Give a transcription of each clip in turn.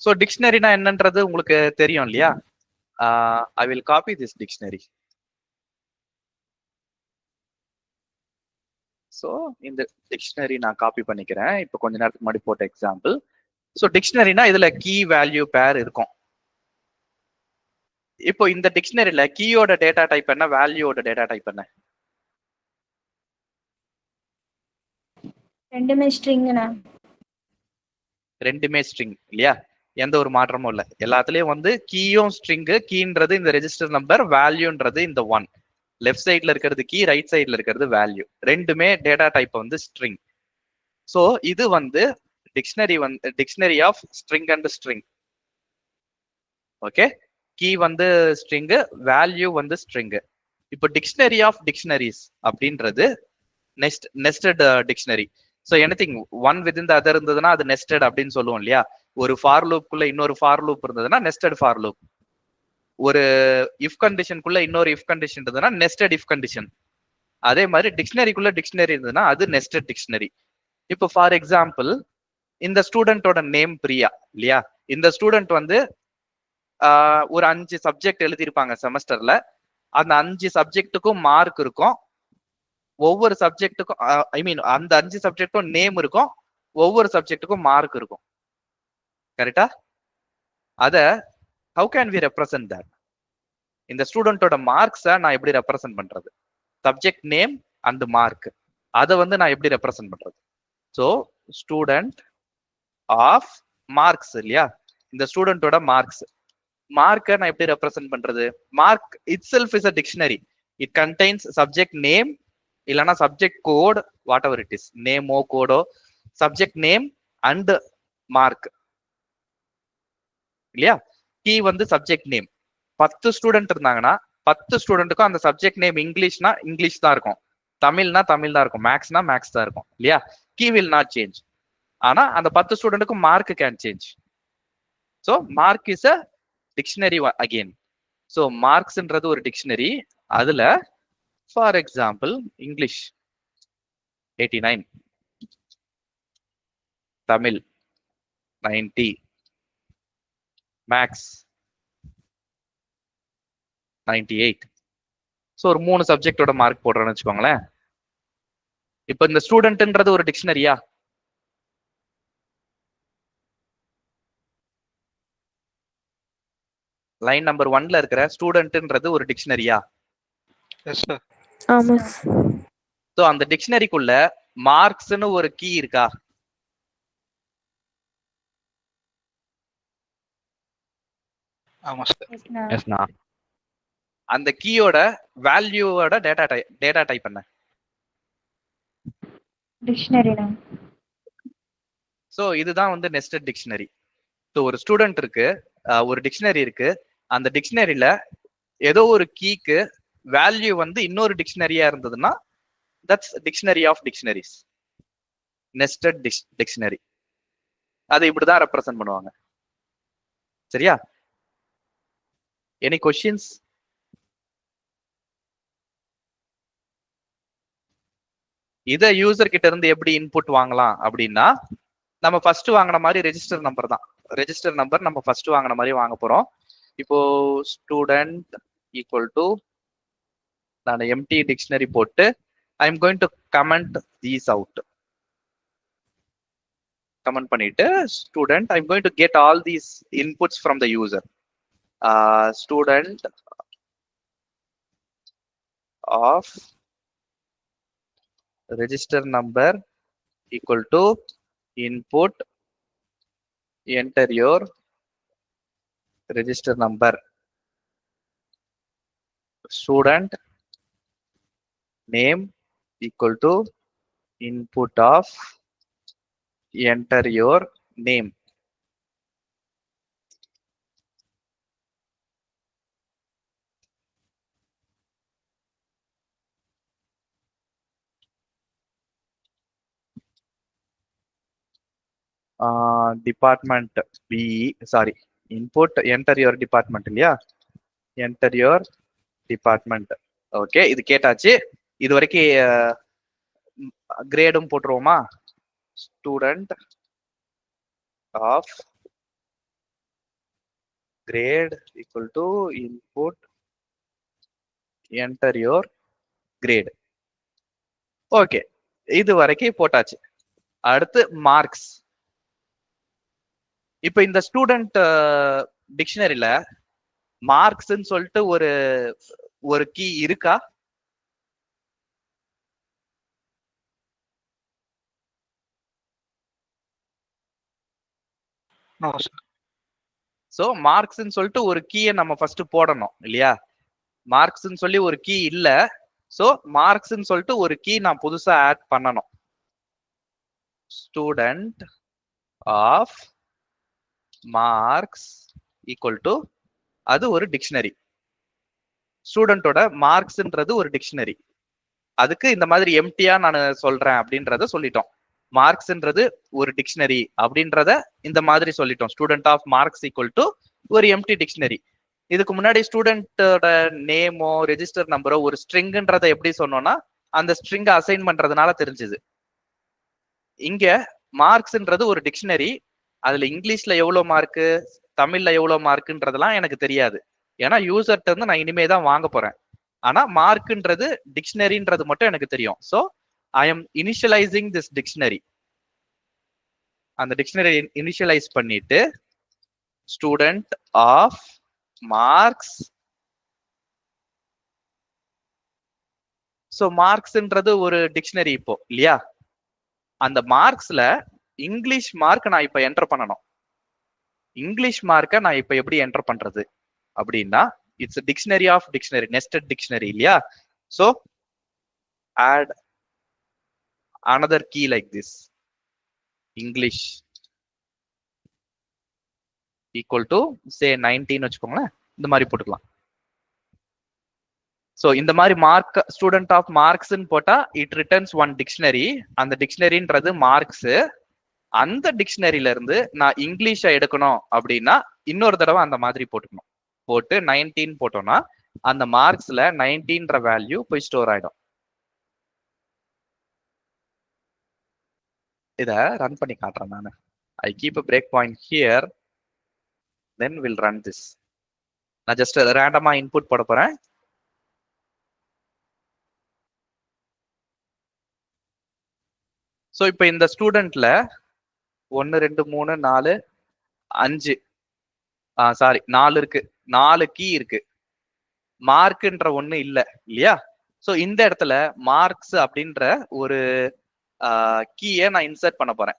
So டிக்ஷனரினா என்னன்றது உங்களுக்கு தெரியும் இல்லையா? I will copy this dictionary. So இந்த டிக்ஷனரி நான் காப்பி பண்ணிக்கிறேன். இப்போ கொஞ்ச நேரத்துக்கு முன்னாடி போட்ட எக்ஸாம்பிள். ஸோ டிக்ஷனரினா இதுல கீ வேல்யூ பேர் இருக்கும். இப்போ இந்த டிக்ஷனரியில கீயோட டேட்டா டைப் என்ன, வேல்யூவோட டேட்டா டைப் என்ன? ரெண்டுமே ஸ்ட்ரிங்னா? ரெண்டுமே ஸ்ட்ரிங் இல்லையா? எந்த ஒரு மாற்றமும் இல்லை. எல்லாத்துலயும் வந்து கீயும் ஸ்ட்ரிங், கீன்றது இந்த ரெஜிஸ்டர் நம்பர், வேல்யூன்றது இந்த 1. லெஃப்ட் சைட்ல இருக்கிறது கீ, ரைட் சைட்ல இருக்கிறது வேல்யூ. ரெண்டுமே டேட்டா டைப் வந்து ஸ்ட்ரிங். ஸோ இது வந்து dictionary of string and string. Okay, key வந்து ஸ்ட்ரிங், வேல்யூ வந்து ஸ்ட்ரிங். இப்போ டிக்ஷனரி ஆஃப் டிக்ஷனரிஸ் அப்படின்றது nested dictionary. So anything one within the other இருந்ததுன்னா அது நெஸ்டட் அப்படின்னு சொல்லுவோம் இல்லையா? ஒரு ஃபார் லூப்குள்ள இன்னொரு ஃபார் லூப் இருந்ததுன்னா நெஸ்டட் ஃபார் லூப். ஒரு இஃப் கண்டிஷனுக்குள்ள இன்னொரு இஃப் கண்டிஷன் இருந்ததுன்னா நெஸ்டட் இஃப் கண்டிஷன். அதே மாதிரி டிக்ஷனரிக்குள்ள டிக்ஷனரி இருந்ததுன்னா அது நெஸ்டட் டிக்ஷனரி. இப்போ ஃபார் எக்ஸாம்பிள், இந்த ஸ்டூடெண்டோட நேம் பிரியா இல்லையா? இந்த ஸ்டூடெண்ட் வந்து ஒரு 5 சப்ஜெக்ட் எழுதியிருப்பாங்க செமஸ்டர்ல. அந்த 5 சப்ஜெக்ட்டுக்கும் மார்க் இருக்கும். ஒவ்வொரு சப்ஜெக்ட்டுக்கும் ஐ மீன் அந்த 5 சப்ஜெக்டும் நேம் இருக்கும், ஒவ்வொரு சப்ஜெக்ட்டுக்கும் மார்க் இருக்கும். கரெக்டா? அத how can we represent that? இந்த ஸ்டூடெண்டோட மார்க்ஸை நான் எப்படி ரெப்ரசன்ட் பண்றது? சப்ஜெக்ட் நேம் அண்ட் மார்க், அதை வந்து நான் எப்படி ரெப்ரசன்ட் பண்றது? ஸோ ஸ்டூடெண்ட் ஆஃப் மார்க்ஸ் இல்லையா? இந்த ஸ்டூடெண்டோட மார்க்ஸ், மார்க்கை நான் எப்படி ரெப்ரசன்ட் பண்றது? Mark itself is a dictionary. It contains subject name இல்லைன்னா subject code, whatever it is, நேமோ கோடோ, சப்ஜெக்ட் நேம் அண்ட் மார்க் இல்லையா? கீ வந்து சப்ஜெக்ட் நேம். 10 ஸ்டூடெண்ட் இருந்தாங்கன்னா 10 ஸ்டூடெண்ட்டுக்கும் அந்த சப்ஜெக்ட் நேம் இங்கிலீஷ்னா இங்கிலீஷ் தான் இருக்கும், தமிழ்னா தமிழ் தான் இருக்கும், மேக்ஸ்னா மேக்ஸ் தான் இருக்கும் இல்லையா? Key will not change. ஆனா அந்த 10 ஸ்டூடெண்ட்டுக்கும் mark can change. So mark is a dictionary again. So மார்க்ஸ்ன்றது ஒரு டிக்ஷனரி. அதுல for example English 89, Tamil 90, maths 98. So ஒரு 3 சப்ஜெக்டோட மார்க் போடுறேன்னு வச்சுக்கோங்களேன். இப்போ இந்த ஸ்டூடெண்ட்ன்றது ஒரு டிக்ஷனரியா? லைன் நம்பர் 1ல இருக்கிற ஸ்டூடெண்ட்ன்றது ஒரு டிக்ஷனரியா? Yes sir. ஆமா. ஸோ அந்த டிக்ஷனரிக்குள்ள மார்க்ஸ்னு ஒரு கீ இருக்கா? ஆமா சார். எஸ்ண்ணா. அந்த கீயோட வேல்யூவோட டேட்டா டைப் என்ன? டிக்ஷனரினா? ஸோ இதுதான் வந்து நெஸ்டட் டிக்ஷனரி. ஸோ ஒரு ஸ்டூடெண்ட் இருக்கு, ஒரு டிக்ஷனரி இருக்கு, அந்த டிக்ஷனரியில ஏதோ ஒரு கீக்கு வேல்யூ வந்து இன்னொரு டிக்ஷனரியா இருந்ததுன்னா that's dictionary of dictionaries, nested dictionary. அதை இப்படிதான் ரெப்ரசன்ட் பண்ணுவாங்க. சரியா? Any questions? இதை யூசர் கிட்ட இருந்து எப்படி இன்புட் வாங்கலாம் அப்படின்னா, நம்ம ஃபர்ஸ்ட் வாங்கின மாதிரி ரெஜிஸ்டர் நம்பர் தான். ரெஜிஸ்டர் நம்பர் நம்ம ஃபர்ஸ்ட் வாங்கின மாதிரி வாங்க போறோம். இப்போ ஸ்டூடெண்ட் ஈக்குவல் டு நான் எம்டி டிக்ஷனரி போட்டு I am going to comment these out. Comment பண்ணிட்டு student I am going to get all these inputs from the user. Student of register number equal to input, enter your register number. Student name equal to input of enter your name. Department B, sorry, input enter your department இல்லையா? Enter your department. Okay, இது கேட்டாச்சு. இது வரைக்கும் கிரேடும் போட்டுருவோமா? Student of grade equal to input enter your grade. Okay, இது வரைக்கும் போட்டாச்சு. அடுத்து மார்க்ஸ். இப்ப இந்த ஸ்டூடெண்ட் டிக்ஷனரியில மார்க்ஸ்ன்னு சொல்லிட்டு ஒரு கீ இருக்கா? No, sir. சோ மார்க்ஸ்ன்னு சொல்லிட்டு ஒரு கீயை நம்ம ஃபர்ஸ்ட் போடணும் இல்லையா? மார்க்ஸ்ன்னு சொல்லி ஒரு கீ இல்ல. சோ மார்க்ஸ்ன்னு சொல்லிட்டு ஒரு கீ நான் புதுசா ஆட் பண்ணணும். Student of marks equal to அது ஒரு டிக்ஷனரி. ஸ்டூடெண்டோட மார்க்ஸ்ன்றது ஒரு டிக்ஷனரி. அதுக்கு இந்த மாதிரி எம்டியா நான் சொல்றேன் அப்படின்றத சொல்லிட்டோம். மார்க்ஸ்ன்றது ஒரு டிக்ஷனரி அப்படின்றத இந்த மாதிரி சொல்லிட்டோம். Student of marks equal to ஒரு எம்டி டிக்ஷனரி. இதுக்கு முன்னாடி ஸ்டூடெண்டோட நேமோ ரெஜிஸ்டர் நம்பரோ ஒரு ஸ்ட்ரிங்ன்றதை எப்படி சொன்னோம்னா அந்த ஸ்ட்ரிங் அசைன் பண்றதுனால தெரிஞ்சுது. இங்க மார்க்ஸ்ன்றது ஒரு டிக்ஷனரி. அதுல இங்கிலீஷ்ல எவ்வளவு மார்க்கு, தமிழ்ல எவ்வளவு மார்க்குன்றதெல்லாம் எனக்கு தெரியாது. ஏன்னா யூசர்ட்ட இருந்து நான் இனிமே தான் வாங்க போறேன். ஆனா மார்க்ன்றது டிக்ஷனரின்றது மட்டும் எனக்கு தெரியும். So I am initialising this dictionary. அந்த டிக்ஷனரி இனிஷியலைஸ் பண்ணிட்டு ஸ்டூடெண்ட் ஆஃப் மார்க்ஸ். சோ மார்க்ஸ்ன்றது ஒரு டிக்ஷனரி இப்போ இல்லையா? அந்த மார்க்ஸ்ல இங்கிலீஷ் மார்க் நான் இப்ப என்டர் பண்ணணும். இங்கிலீஷ் மார்க்கை நான் இப்ப எப்படி என்டர் பண்றது அப்படின்னா it's dictionary of dictionary, nested dictionary இல்லையா? So add another key like this, English equal to say 19 வச்சுக்கோங்களேன். இந்த மாதிரி போட்டுக்கலாம். சோ இந்த மாதிரி மார்க் ஸ்டூடெண்ட் ஆஃப் மார்க்ஸ்ன்னு போட்டா இட் ரிட்டர்ன்ஸ் ஒன் டிக்ஷனரி. அந்த டிக்ஷனரின்றது மார்க்ஸ். அந்த டிக்ஷனரியில இருந்து நான் இங்கிலீஷை எடுக்கணும் அப்படின்னா இன்னொரு தடவை அந்த மாதிரி போட்டுக்கணும். போட்டு 19 போட்டோம்னா அந்த மார்க்ஸ்ல 19ன்ற வேல்யூ போய் ஸ்டோர் ஆயிடும். இத ரன் பண்ணி காட்டுறேன் நானு. I keep a breakpoint here, then we'll run this. நான் ஜஸ்ட் ரேண்டமா இன்புட் போட போறேன். சோ இப்போ இந்த ஸ்டூடெண்ட்ல 1 2 3 4 5 சாரி 4 இருக்கு. 4 கீ இருக்கு. மார்க்ன்ற ஒண்ணு இல்ல இல்லையா? சோ இந்த இடத்துல மார்க்ஸ் அப்படின்ற ஒரு கீயை நான் இன்சர்ட் பண்ண போறேன்.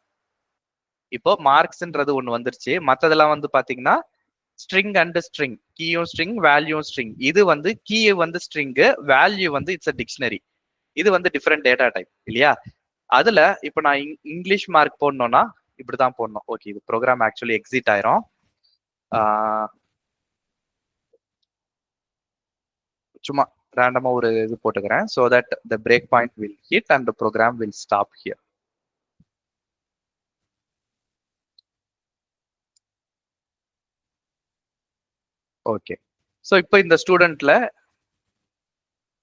இப்போ மார்க்ஸ்ன்றது ஒண்ணு வந்துருச்சு. மத்ததெல்லாம் வந்து பாத்தீங்கன்னா ஸ்ட்ரிங் அண்ட் ஸ்ட்ரிங், கீயும் ஸ்ட்ரிங் வேல்யூவும் ஸ்ட்ரிங். இது வந்து கீ வந்து ஸ்ட்ரிங், வேல்யூ வந்து இட்ஸ் அ டிக்ஷனரி. இது வந்து டிஃபரெண்ட் டேட்டா டைப் இல்லையா? அதுல இப்ப நான் இங்கிலீஷ் மார்க் போடணும்னா இப்படிதான் போடணும். ஓகே, இது ப்ரோக்ராம் ஆக்சுவலி எக்ஸிட் ஆயிரும். சும்மா ரேண்டமா ஒரு இது போட்டுக்கிறேன். so that the break point will hit and the program will stop here. Okay, so இப்போ இந்த ஸ்டூடெண்ட்ல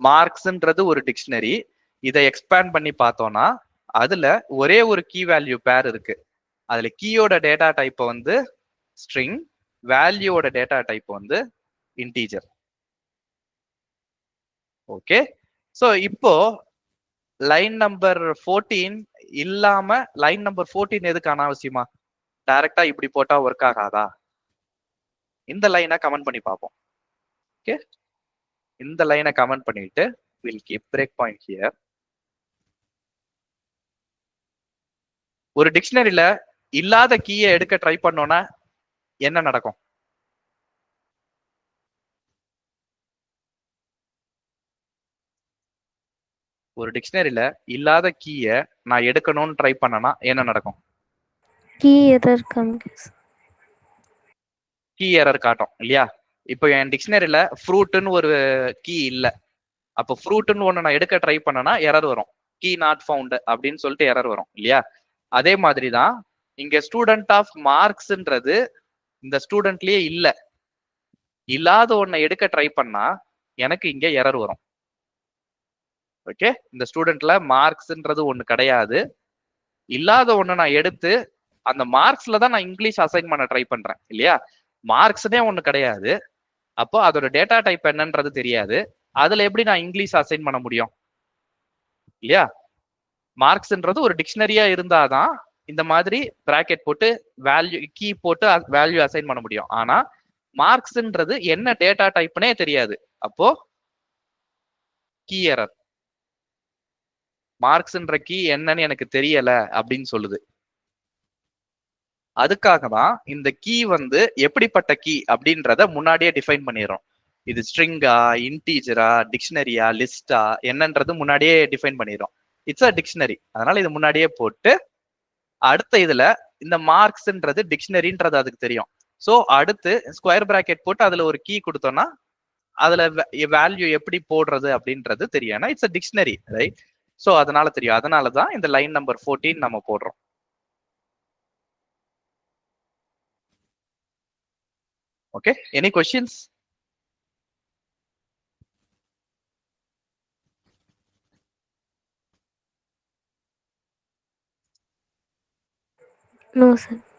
மார்க்ஸ்ன்றது ஒரு டிக்ஷனரி. இதை எக்ஸ்பேண்ட் பண்ணி பார்த்தோம்னா அதுல ஒரே ஒரு கீ வேல்யூ பேர் இருக்கு. அதுல கீயோட டேட்டா டைப் வந்து ஸ்ட்ரிங், வேல்யூவோட டேட்டா டைப் வந்து இன்டீஜர். ஓகே, சோ இப்போ லைன் நம்பர் 14 இல்லாம லைன் நம்பர் 14 எதுக்கு அனாவசியமா? டைரக்டா இப்படி போட்டா ஒர்க் ஆகாதா? இந்த லைனை கமெண்ட் பண்ணி பார்ப்போம். ஓகே, இந்த லைனை கமெண்ட் பண்ணிட்டு we'll keep break point here. ஒரு டிக்ஷனரியில இல்லாத கீயை எடுக்க ட்ரை பண்ணோம்னா என்ன நடக்கும்? ஒரு டிக்ஷனரியில இல்லாத கீயை நான் எடுக்கணும்னு ட்ரை பண்ணனா என்ன நடக்கும்? கீ எரர் காமிக்கும். கீ எரர் காட்டும் இல்லையா? இப்போ என் டிக்ஷனரியில ஃப்ரூட்னு ஒரு கீ இல்ல. அப்போ ஃப்ரூட்னு ஒண்ணு நான் எடுக்க ட்ரை பண்ணனா எரர் வரும். கீ நாட் ஃபவுண்ட் அப்படின்னு சொல்லிட்டு எரர் வரும் இல்லையா? அதே மாதிரிதான் இங்க ஸ்டூடெண்ட் ஆஃப் மார்க்ஸ்ன்றது இந்த ஸ்டூடெண்ட்லயே இல்ல. இல்லாத ஒன்னை எடுக்க ட்ரை பண்ணா எனக்கு இங்க எரர் வரும். ஓகே, இந்த ஸ்டூடெண்ட்ல மார்க்ஸ்ன்றது ஒண்ணு கிடையாது. இல்லாத ஒண்ணு நான் எடுத்து அந்த மார்க்ஸ்ல தான் நான் இங்கிலீஷ் அசைன் பண்ண ட்ரை பண்றேன் இல்லையா? மார்க்ஸ்னே ஒண்ணு கிடையாது. அப்போ அதோட டேட்டா டைப் என்னன்றது தெரியாது. அதுல எப்படி நான் இங்கிலீஷ் அசைன் பண்ண முடியும் இல்லையா? மார்க்ஸ்ன்றது ஒரு டிக்ஷனரியா இருந்தாதான் இந்த மாதிரி பிராக்கெட் போட்டு வேல்யூ கீ போட்டு வேல்யூ அசைன் பண்ண முடியும். ஆனா மார்க்ஸ்ன்றது என்ன டேட்டா டைப்னே தெரியாது. அப்போ கீ எரர். மார்க்ஸ்ன்ற கீ என்னன்னு எனக்கு தெரியல அப்படின்னு சொல்லுது. அதுக்காக தான் இந்த கீ வந்து எப்படிப்பட்ட கீ அப்படின்றத முன்னாடியே டிஃபைன் பண்ணிடுறோம். இது ஸ்ட்ரிங்கா, இன்டீஜரா, டிக்ஷனரியா, லிஸ்டா என்னன்றது முன்னாடியே டிஃபைன் பண்ணிடுறோம். It's a dictionary. அதனால இது முன்னாடியே போட்டு அடுத்த இதுல இந்த மார்க்ஸ்ன்றது டிக்ஷனரின்றது அதுக்கு தெரியும். ஸோ அடுத்து ஸ்கொயர் பிராக்கெட் போட்டு அதுல ஒரு கீ கொடுத்தோம்னா அதுல வேல்யூ எப்படி போடுறது அப்படின்றது தெரியும். ஏன்னா it's a dictionary, right? So அதனால தெரியும். அதனாலதான் இந்த லைன் நம்பர் 14 நம்ம போடுறோம். Okay, any questions? No, sir.